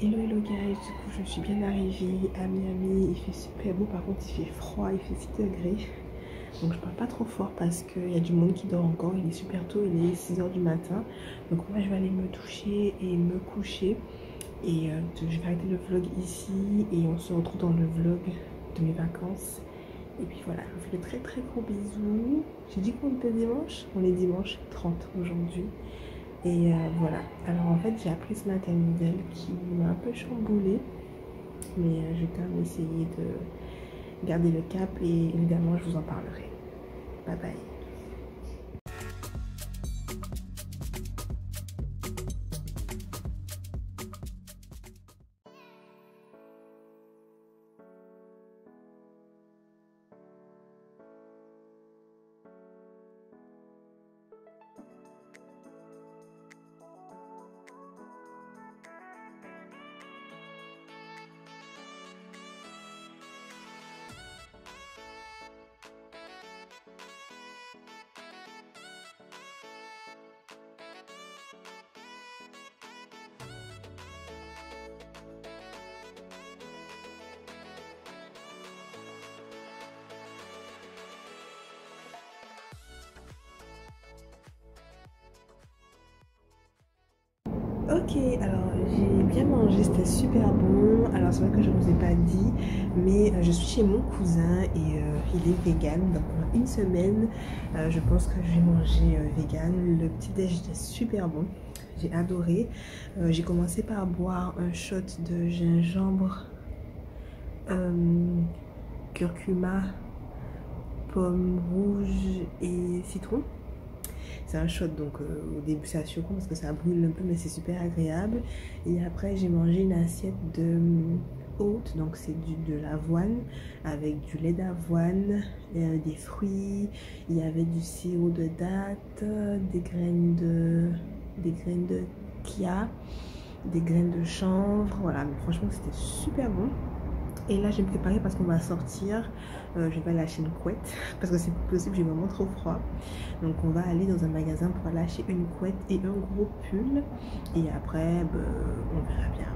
Hello hello guys, du coup je suis bien arrivée à Miami, il fait super beau, par contre il fait froid, il fait 6 degrés. Donc je parle pas trop fort parce qu'il y a du monde qui dort encore, il est super tôt, il est 6 h du matin. Donc moi je vais aller me toucher et me coucher. Et je vais arrêter le vlog ici et on se retrouve dans le vlog de mes vacances. Et puis voilà, je vous fais de très très gros bisous. J'ai dit qu'on était dimanche, on est dimanche 30 aujourd'hui. Et voilà, alors en fait j'ai appris ce matin une nouvelle qui m'a un peu chamboulée. Mais je vais quand même essayer de garder le cap et évidemment je vous en parlerai. Bye bye. Ok, alors j'ai bien mangé, c'était super bon. Alors c'est vrai que je ne vous ai pas dit, mais je suis chez mon cousin et il est vegan. Donc pendant une semaine, je pense que je vais manger vegan. Le petit déj était super bon, j'ai adoré. J'ai commencé par boire un shot de gingembre, curcuma, pomme rouge et citron. C'est un shot, donc au début c'est choquant parce que ça brûle un peu, mais c'est super agréable. Et après j'ai mangé une assiette de oat, donc c'est de l'avoine avec du lait d'avoine, des fruits, il y avait du sirop de date, des graines de chia, des graines de chanvre. Voilà, mais franchement c'était super bon. Et là, je vais me préparer parce qu'on va sortir. Je vais aller acheter une couette parce que c'est possible, j'ai vraiment trop froid. Donc, on va aller dans un magasin pour aller acheter une couette et un gros pull. Et après, on verra bien.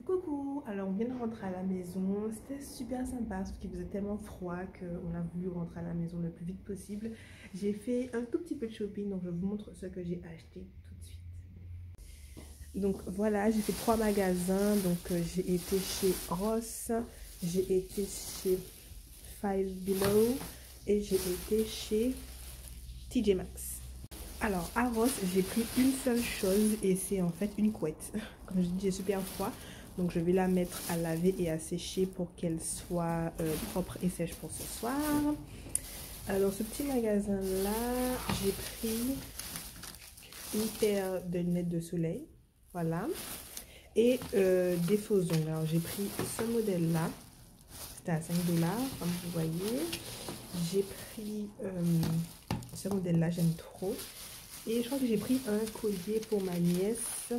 Coucou, alors on vient de rentrer à la maison, c'était super sympa parce qu'il faisait tellement froid qu'on a voulu rentrer à la maison le plus vite possible. J'ai fait un tout petit peu de shopping, donc je vous montre ce que j'ai acheté tout de suite. Donc voilà, j'ai fait 3 magasins, donc j'ai été chez Ross, j'ai été chez Five Below et j'ai été chez TJ Maxx. Alors à Ross, j'ai pris une seule chose et c'est en fait une couette. Comme je dis, j'ai super froid. Donc je vais la mettre à laver et à sécher pour qu'elle soit propre et sèche pour ce soir. Alors ce petit magasin là, j'ai pris une paire de lunettes de soleil. Voilà. Et des faux ongles. Alors j'ai pris ce modèle là. C'était à 5 $, comme vous voyez. J'ai pris ce modèle là, j'aime trop. Et je crois que j'ai pris un collier pour ma nièce.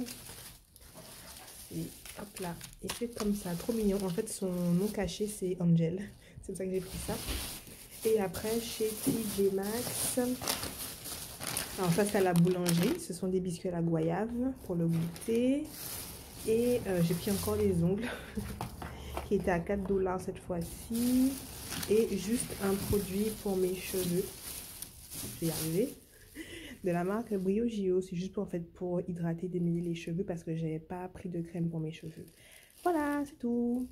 Hop là, et fait comme ça, trop mignon. En fait, son nom caché, c'est Angel. C'est pour ça que j'ai pris ça. Et après, chez TJ Maxx, alors ça, c'est à la boulangerie. Ce sont des biscuits à la goyave pour le goûter. Et j'ai pris encore les ongles qui étaient à 4 $ cette fois-ci. Et juste un produit pour mes cheveux. Je vais y arriver. De la marque Brio. C'est juste pour, en fait, pour hydrater, démêler les cheveux parce que j'avais pas pris de crème pour mes cheveux. Voilà, c'est tout.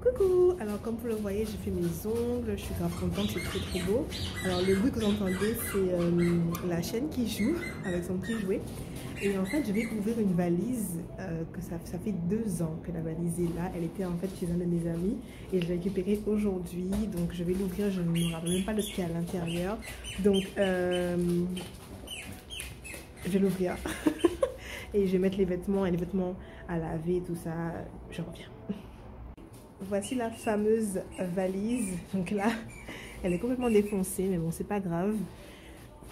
Coucou! Alors comme vous le voyez, j'ai fait mes ongles, je suis grave contente, c'est très très beau. Alors le bruit que vous entendez, c'est la chienne qui joue avec son petit jouet. Et en fait, je vais ouvrir une valise que ça fait 2 ans que la valise est là. Elle était en fait chez un de mes amis et je l'ai récupérée aujourd'hui. Donc je vais l'ouvrir, je ne me rappelle même pas de ce qu'il y a à l'intérieur. Donc je vais l'ouvrir et je vais mettre les vêtements à laver et tout ça. Je reviens. Voici la fameuse valise. Donc là, elle est complètement défoncée, mais bon, c'est pas grave.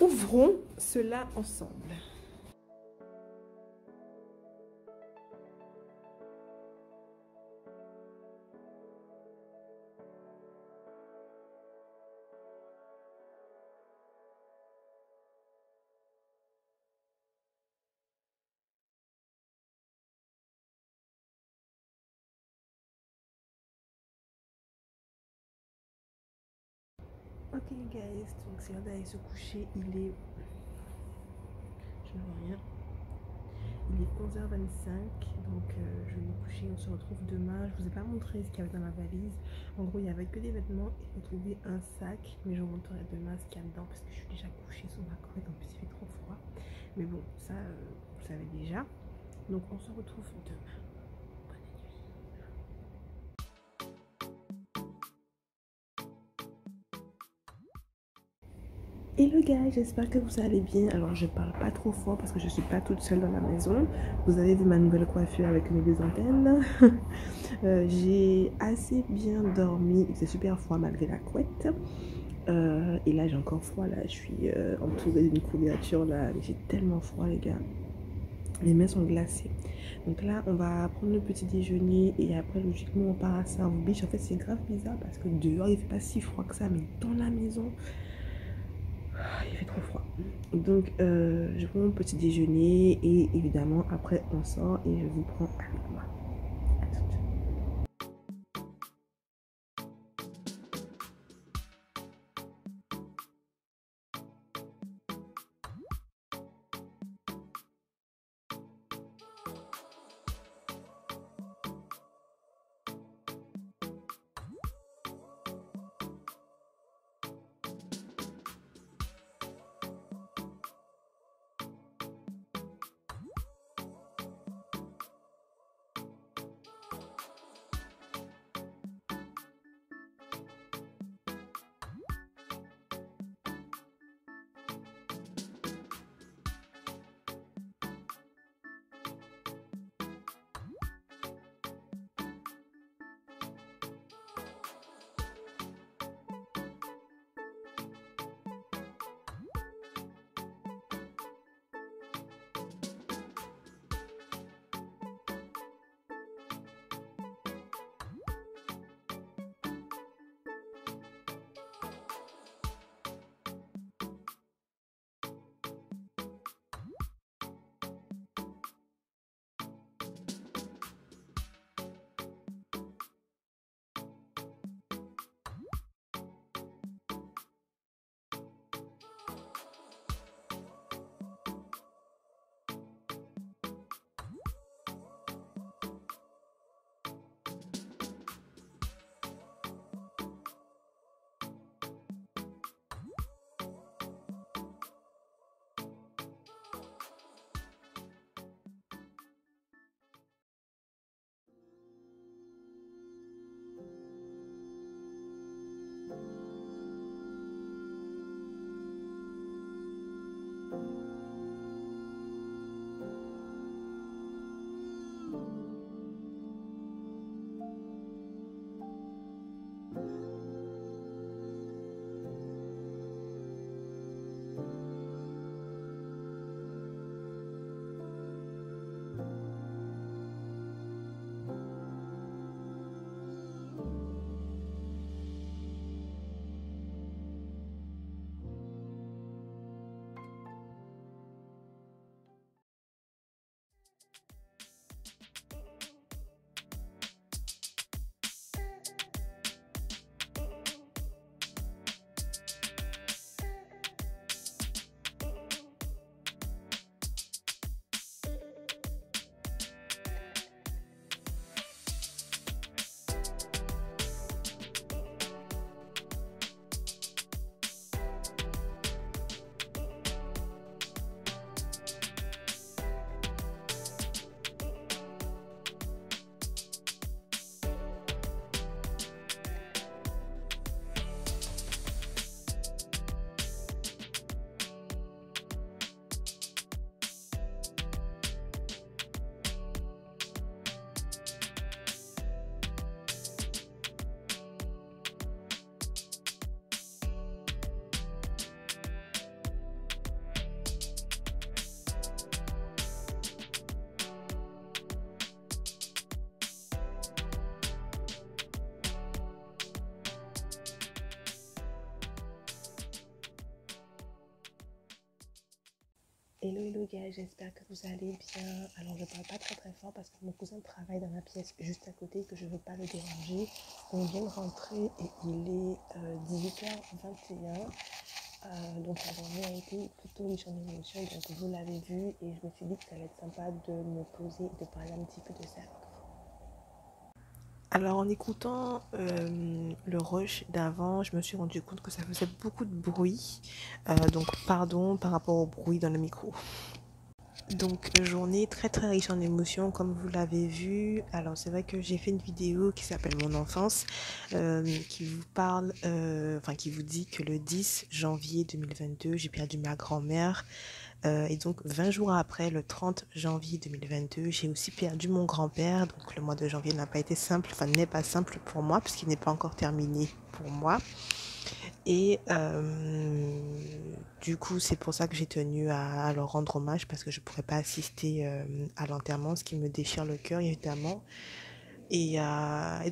Ouvrons cela ensemble. Ok guys, donc c'est l'heure d'aller se coucher. Il est... Je ne vois rien. Il est 11h25, donc je vais me coucher. On se retrouve demain. Je vous ai pas montré ce qu'il y avait dans la valise. En gros, il n'y avait que des vêtements et j'ai trouvé un sac. Mais je vous montrerai demain ce qu'il y a dedans parce que je suis déjà couchée sous ma couette. En plus, il fait trop froid. Mais bon, ça, vous savez déjà. Donc, on se retrouve demain. Hello guys, j'espère que vous allez bien. Alors je parle pas trop fort parce que je suis pas toute seule dans la maison. Vous avez vu ma nouvelle coiffure avec mes 2 antennes. J'ai assez bien dormi, c'est super froid malgré la couette. Et là j'ai encore froid, là je suis entourée d'une couverture là, j'ai tellement froid les gars. Les mains sont glacées. Donc là on va prendre le petit déjeuner et après logiquement on part à South Beach. En fait c'est grave bizarre parce que dehors il fait pas si froid que ça, mais dans la maison il fait trop froid. Donc je prends mon petit déjeuner et évidemment après on sort et je vous prends avec moi. Hello hello guys, j'espère que vous allez bien. Alors je parle pas très fort parce que mon cousin travaille dans la pièce juste à côté, que je veux pas le déranger. On vient de rentrer et il est 18h21. Donc la journée a été plutôt riche en émotions, donc vous l'avez vu, et je me suis dit que ça allait être sympa de me poser et de parler un petit peu de ça avec vous. Alors en écoutant le rush d'avant, je me suis rendu compte que ça faisait beaucoup de bruit. Donc pardon par rapport au bruit dans le micro. Donc journée très riche en émotions comme vous l'avez vu. Alors c'est vrai que j'ai fait une vidéo qui s'appelle Mon enfance, qui vous parle, qui vous dit que le 10 janvier 2022 j'ai perdu ma grand-mère, et donc 20 jours après, le 30 janvier 2022, j'ai aussi perdu mon grand-père. Donc le mois de janvier n'a pas été simple, enfin n'est pas simple pour moi puisqu'il n'est pas encore terminé pour moi. Et du coup, c'est pour ça que j'ai tenu à leur rendre hommage parce que je ne pourrais pas assister à l'enterrement, ce qui me déchire le cœur évidemment. Et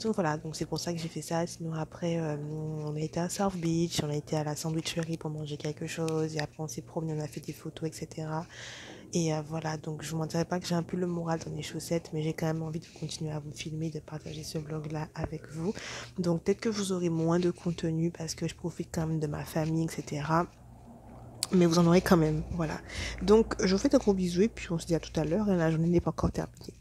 donc voilà, donc c'est pour ça que j'ai fait ça. Sinon après, on a été à South Beach, on a été à la sandwicherie pour manger quelque chose. Et après on s'est promené, on a fait des photos, etc. Et voilà, donc je vous mentirais pas que j'ai un peu le moral dans les chaussettes, mais j'ai quand même envie de continuer à vous filmer, de partager ce vlog-là avec vous. Donc peut-être que vous aurez moins de contenu parce que je profite quand même de ma famille, etc. Mais vous en aurez quand même, voilà. Donc je vous fais de gros bisous et puis on se dit à tout à l'heure et la journée n'est pas encore terminée.